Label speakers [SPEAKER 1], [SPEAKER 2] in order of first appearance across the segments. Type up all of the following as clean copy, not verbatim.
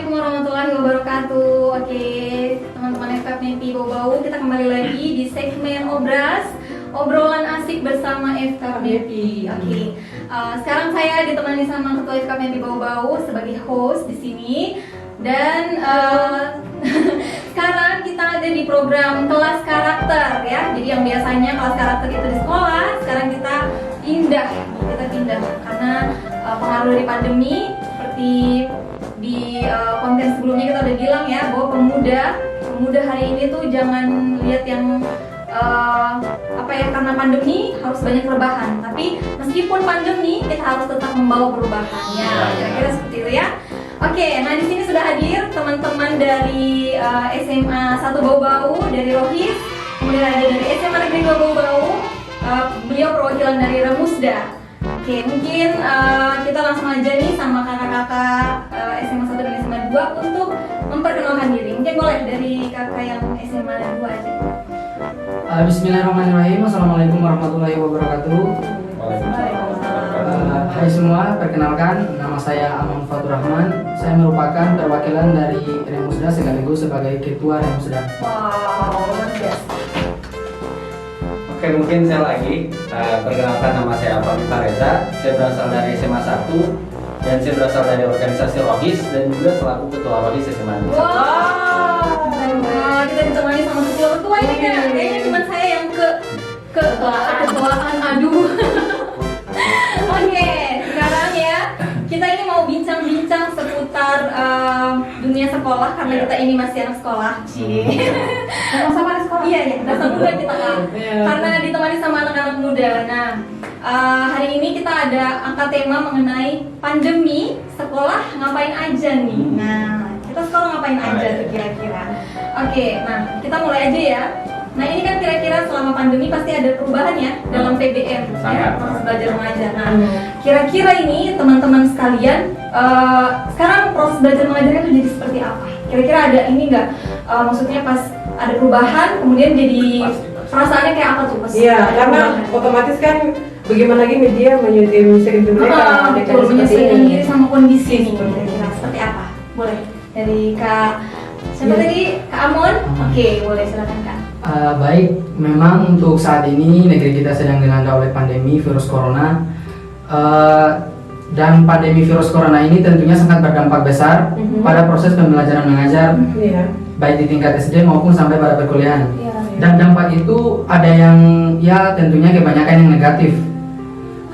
[SPEAKER 1] Assalamualaikum warahmatullahi wabarakatuh. Oke, teman-teman FKPMP Bau-Bau, kita kembali lagi di segmen obrolan asik bersama FKPMP. Oke, sekarang saya ditemani sama Ketua FKPMP Bau-Bau sebagai host di sini. Dan sekarang kita ada di program kelas karakter ya. Jadi yang biasanya kelas karakter itu di sekolah, sekarang kita pindah karena pengaruh dari pandemi. Seperti di konten sebelumnya kita udah bilang ya, bahwa pemuda hari ini tuh jangan lihat yang karena pandemi harus banyak perubahan, tapi meskipun pandemi kita harus tetap membawa perubahannya. Kira-kira seperti itu ya. Oke, nah di sini sudah hadir teman-teman dari SMA 1 Bau-Bau, dari Rohis, kemudian ada dari SMA Negeri 2 Bau-Bau, beliau perwakilan dari Remusda. Oke, mungkin kita langsung aja nih sama kakak-kakak SMA 1 dan SMA 2 untuk memperkenalkan diri. Mungkin boleh dari kakak yang SMA 2 aja.
[SPEAKER 2] Bismillahirrahmanirrahim. Assalamualaikum warahmatullahi wabarakatuh. Hai semua, perkenalkan nama saya Aman Fatur Rahman. Saya merupakan perwakilan dari Remusda sekaligus sebagai ketua Remusda.
[SPEAKER 1] Wow, luar biasa.
[SPEAKER 3] Oke, mungkin saya lagi perkenalkan, nama saya Fahmi Reza. Saya berasal dari SMA 1 dan saya berasal dari organisasi Rohis dan juga selaku ketua Rohis SMA 2.
[SPEAKER 1] Wow, kita ditemani sama ketua ini kan. Kayaknya cuma saya yang ketuaan. Aduh. Oke, sekarang ya kita ini mau bincang-bincang seputar dunia sekolah karena kita ini masih anak sekolah. Sama-sama anak sekolah. Iya, dasar muda kita kan. Karena ditemani sama anak-anak muda. Nah, hari ini kita ada angkat tema mengenai pandemi, sekolah ngapain aja nih. Nah, kita sekolah ngapain aja tuh kira-kira. Oke, nah kita mulai aja ya. Nah ini kan kira-kira selama pandemi pasti ada perubahan ya dalam PBM ya, proses belajar mengajar. Nah kira-kira ini teman-teman sekalian, sekarang proses belajar mengajarnya itu jadi seperti apa? Kira-kira ada ini nggak? Maksudnya pas ada perubahan kemudian jadi perasaannya kayak apa tuh pas?
[SPEAKER 4] Iya, karena otomatis kan bagaimana lagi media menyesuaikan mereka dengan
[SPEAKER 1] menyesuaikan diri sama kondisi ini. Kira-kira seperti apa? Boleh dari Kak siapa tadi? Kak Amon? Oke, boleh silakan Kak.
[SPEAKER 2] Baik, memang untuk saat ini negeri kita sedang dilanda oleh pandemi virus corona, dan pandemi virus corona ini tentunya sangat berdampak besar pada proses pembelajaran mengajar, baik di tingkat SD maupun sampai pada perkuliahan. Dan dampak itu ada yang ya tentunya kebanyakan yang negatif.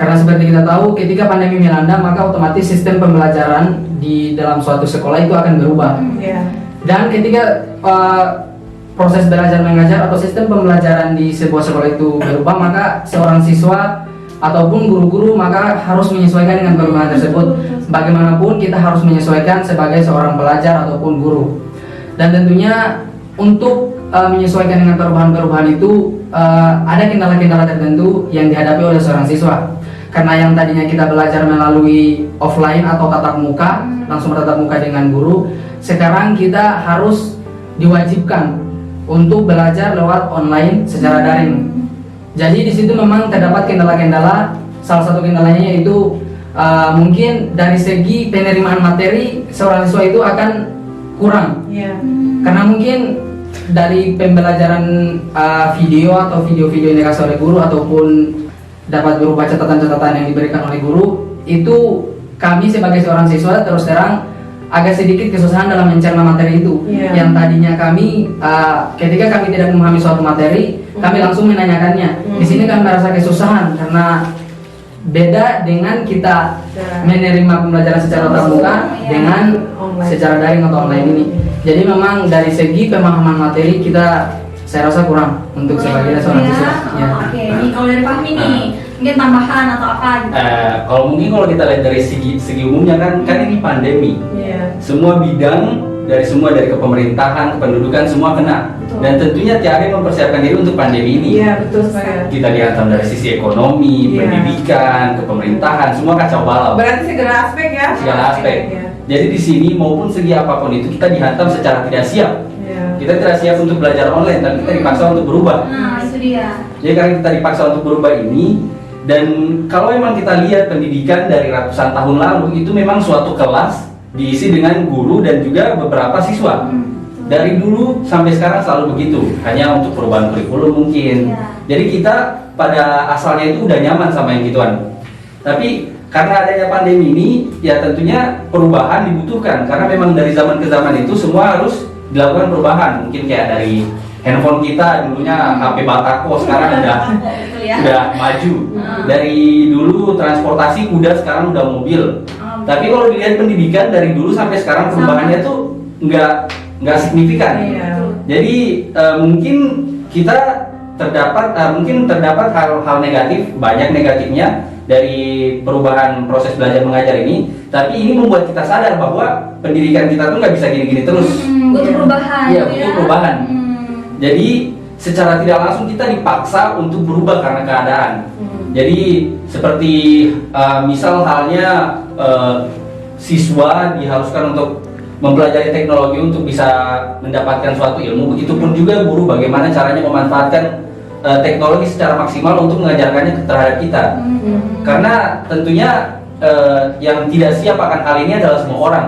[SPEAKER 2] Karena seperti kita tahu, ketika pandemi melanda maka otomatis sistem pembelajaran di dalam suatu sekolah itu akan berubah. Dan ketika proses belajar mengajar atau sistem pembelajaran di sebuah sekolah itu berubah, maka seorang siswa ataupun guru-guru maka harus menyesuaikan dengan perubahan tersebut. Bagaimanapun kita harus menyesuaikan sebagai seorang pelajar ataupun guru. Dan tentunya untuk menyesuaikan dengan perubahan-perubahan itu ada kendala-kendala tertentu yang dihadapi oleh seorang siswa. Karena yang tadinya kita belajar melalui offline atau tatap muka, langsung tatap muka dengan guru, sekarang kita harus diwajibkan untuk belajar lewat online secara daring. Jadi di situ memang terdapat kendala-kendala. Salah satu kendalanya yaitu mungkin dari segi penerimaan materi seorang siswa itu akan kurang. Karena mungkin dari pembelajaran video atau video-video yang dikasih oleh guru ataupun dapat berupa catatan-catatan yang diberikan oleh guru, itu kami sebagai seorang siswa terus terang agak sedikit kesusahan dalam mencerna materi itu. Yang tadinya kami ketika kami tidak memahami suatu materi, kami langsung menanyakannya. Di sini kami merasa kesusahan karena beda dengan kita menerima pembelajaran secara tatap muka dengan secara daring atau online ini. Jadi memang dari segi pemahaman materi kita saya rasa kurang untuk sebagai seorang siswa.
[SPEAKER 1] Oke, nih kalau dari Fahmi nih, mungkin tambahan atau apa gitu?
[SPEAKER 3] Kalau kita lihat dari segi umumnya kan ini pandemi. Semua bidang dari kepemerintahan, kependudukan semua kena. Dan tentunya tiada yang mempersiapkan diri untuk pandemi ini.
[SPEAKER 4] Betul sekali.
[SPEAKER 3] Kita dihantam dari sisi ekonomi, pendidikan, kepemerintahan, semua kacau balau.
[SPEAKER 4] Berarti segala aspek ya.
[SPEAKER 3] Segala aspek. Jadi di sini maupun segi apapun itu kita dihantam secara tidak siap. Kita tidak siap untuk belajar online, tapi kita dipaksa untuk berubah.
[SPEAKER 1] Nah, itu dia.
[SPEAKER 3] Jadi karena kita dipaksa untuk berubah ini, dan kalau memang kita lihat pendidikan dari ratusan tahun lalu itu memang suatu kelas diisi dengan guru dan juga beberapa siswa. Dari dulu sampai sekarang selalu begitu, hanya untuk perubahan kurikulum mungkin. Jadi kita pada asalnya itu udah nyaman sama yang gituan. Tapi karena adanya pandemi ini, ya tentunya perubahan dibutuhkan. Karena memang dari zaman ke zaman itu semua harus dilakukan perubahan. Mungkin kayak dari handphone kita dulunya HP Batako, sekarang udah maju. Dari dulu transportasi kuda, sekarang udah mobil. Tapi kalau dilihat pendidikan dari dulu sampai sekarang perubahannya tuh nggak signifikan. Jadi mungkin kita terdapat hal-hal negatif, banyak negatifnya dari perubahan proses belajar mengajar ini. Tapi ini membuat kita sadar bahwa pendidikan kita tuh nggak bisa gini-gini terus.
[SPEAKER 1] Butuh perubahan.
[SPEAKER 3] Iya, butuh perubahan. Jadi secara tidak langsung kita dipaksa untuk berubah karena keadaan. Jadi seperti misal halnya siswa diharuskan untuk mempelajari teknologi untuk bisa mendapatkan suatu ilmu, begitupun juga guru bagaimana caranya memanfaatkan teknologi secara maksimal untuk mengajarkannya terhadap kita. Karena tentunya yang tidak siap akan hal ini adalah semua orang,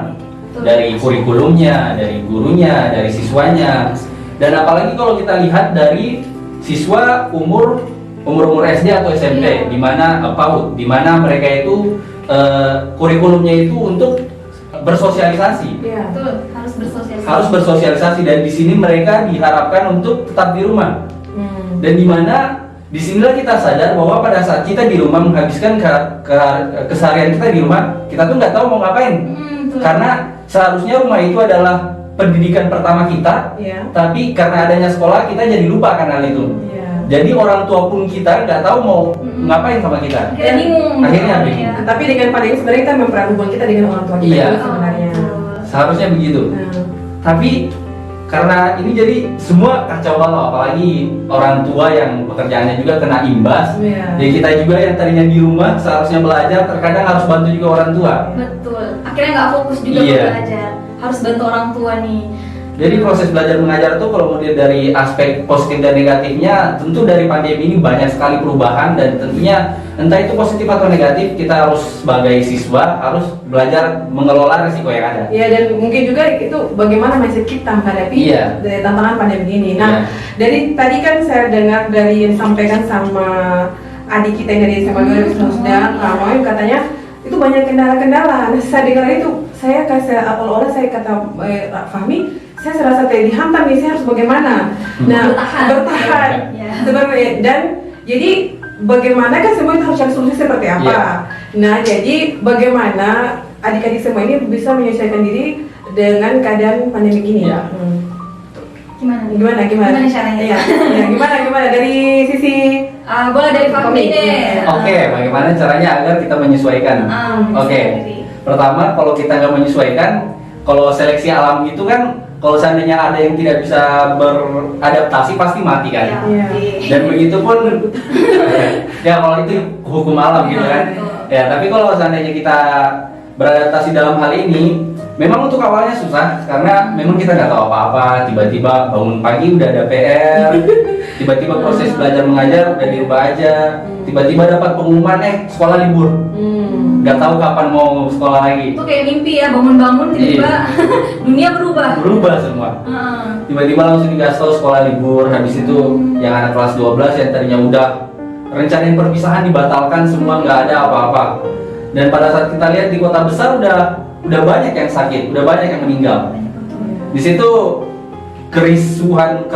[SPEAKER 3] dari kurikulumnya, dari gurunya, dari siswanya. Dan apalagi kalau kita lihat dari siswa umur SD atau SMP, di mana PAUD, di mana mereka itu kurikulumnya itu untuk bersosialisasi.
[SPEAKER 1] Betul,
[SPEAKER 3] harus bersosialisasi, dan di sini mereka diharapkan untuk tetap di rumah. Dan di mana disinilah kita sadar bahwa pada saat kita di rumah menghabiskan keseharian kita di rumah, kita tuh nggak tahu mau ngapain. Karena seharusnya rumah itu adalah pendidikan pertama kita, tapi karena adanya sekolah kita jadi lupa akan hal itu. Jadi orang tua pun kita nggak tahu mau ngapain sama kita. Akhirnya bingung.
[SPEAKER 4] Tapi dengan pandemi sebenarnya kita mempererat hubungan kita dengan orang tua kita juga sebenarnya.
[SPEAKER 3] Seharusnya begitu. Tapi karena ini jadi semua kacau balau, apalagi orang tua yang pekerjaannya juga kena imbas. Jadi kita juga yang tadinya di rumah seharusnya belajar, terkadang harus bantu juga orang tua.
[SPEAKER 1] Betul. Akhirnya nggak fokus juga belajar. Harus bantu orang tua nih.
[SPEAKER 3] Jadi proses belajar mengajar tuh kalau mau dilihat dari aspek positif dan negatifnya, tentu dari pandemi ini banyak sekali perubahan, dan tentunya entah itu positif atau negatif, kita harus sebagai siswa harus belajar mengelola risiko yang ada.
[SPEAKER 4] Iya, dan mungkin juga itu bagaimana mindset kita menghadapi dari tantangan pandemi ini. Nah, dari tadi kan saya dengar dari yang disampaikan sama adik kita yang dari SMA 2019, Ramoy, katanya itu banyak kendala-kendala. Nah, saya dengar itu, saya kasih awal-awal saya kata Fahmi, saya serasa dihantam nih, saya harus bagaimana? Nah, bertahan. Sebenarnya, dan jadi bagaimana kan semua itu harus cari solusi seperti apa? Nah, jadi bagaimana adik-adik semua ini bisa menyesuaikan diri dengan keadaan pandemi ini? Gimana
[SPEAKER 1] caranya?
[SPEAKER 4] Gimana dari sisi
[SPEAKER 1] boleh dari Fahmi deh.
[SPEAKER 3] Oke, bagaimana caranya agar kita menyesuaikan? Pertama, kalau kita nggak menyesuaikan, kalau seleksi alam gitu kan, kalau seandainya ada yang tidak bisa beradaptasi pasti mati kan. Dan begitu pun ya kalau itu hukum alam gitu kan. Ya, tapi kalau seandainya kita beradaptasi dalam hal ini, memang untuk awalnya susah karena memang kita nggak tahu apa-apa. Tiba-tiba bangun pagi udah ada PR, tiba-tiba proses belajar mengajar udah dirubah aja, tiba-tiba dapat pengumuman sekolah libur. Nggak tahu kapan mau sekolah lagi.
[SPEAKER 1] Itu kayak mimpi ya, bangun-bangun tiba-tiba dunia berubah semua. Tiba-tiba langsung dikasih tahu sekolah libur. Habis itu yang anak kelas 12 yang tadinya udah rencanain perpisahan dibatalkan semua, nggak ada apa-apa. Dan pada saat kita lihat di kota besar udah banyak yang sakit, udah banyak yang meninggal. Di situ kerisuhan,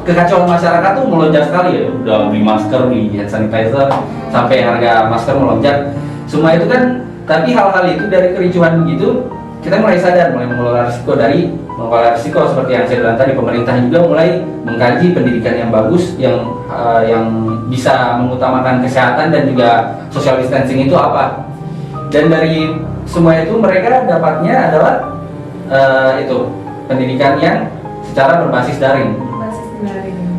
[SPEAKER 1] kekacauan masyarakat tuh melonjak sekali ya. Udah beli masker, beli hand sanitizer, sampai harga masker melonjak. Semua itu kan, tapi hal-hal itu dari kericuhan begitu, kita mulai sadar, mulai mengelola risiko seperti yang saya bilang tadi. Pemerintah juga mulai mengkaji pendidikan yang bagus, yang bisa mengutamakan kesehatan dan juga social distancing itu apa. Dan dari semua itu mereka dapatnya adalah itu pendidikan yang secara berbasis daring.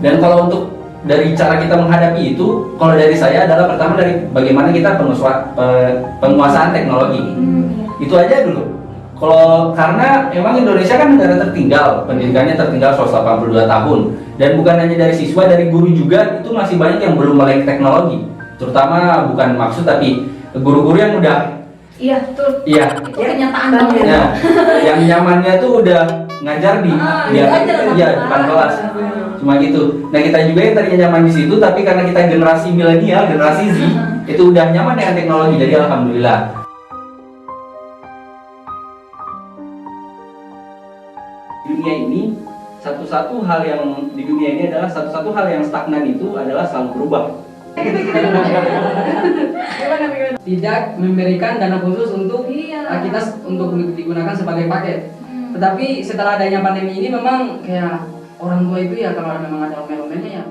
[SPEAKER 1] Dan kalau untuk dari cara kita menghadapi itu, kalau dari saya adalah pertama dari bagaimana kita penguasaan teknologi. Itu aja dulu. Karena memang Indonesia kan negara tertinggal, pendidikannya tertinggal 182 tahun. Dan bukan hanya dari siswa, dari guru juga itu masih banyak yang belum melek teknologi. Terutama bukan maksud, tapi guru-guru yang udah Iya, betul.
[SPEAKER 3] Iya.
[SPEAKER 1] Itu kenyataan banget.
[SPEAKER 3] Nah, yang nyamannya tuh udah ngajar di depan kelas. Cuma gitu. Nah, kita juga yang tadinya nyaman di situ, tapi karena kita generasi milenial, generasi Z, itu udah nyaman dengan teknologi. Jadi alhamdulillah. Dunia ini satu-satu hal yang di dunia ini adalah satu-satu hal yang stagnan itu adalah selalu berubah.
[SPEAKER 2] Tidak memberikan dana khusus untuk kita untuk digunakan sebagai paket. Tetapi setelah adanya pandemi ini memang kayak orang tua itu ya kalau memang ada omel-omelnya ya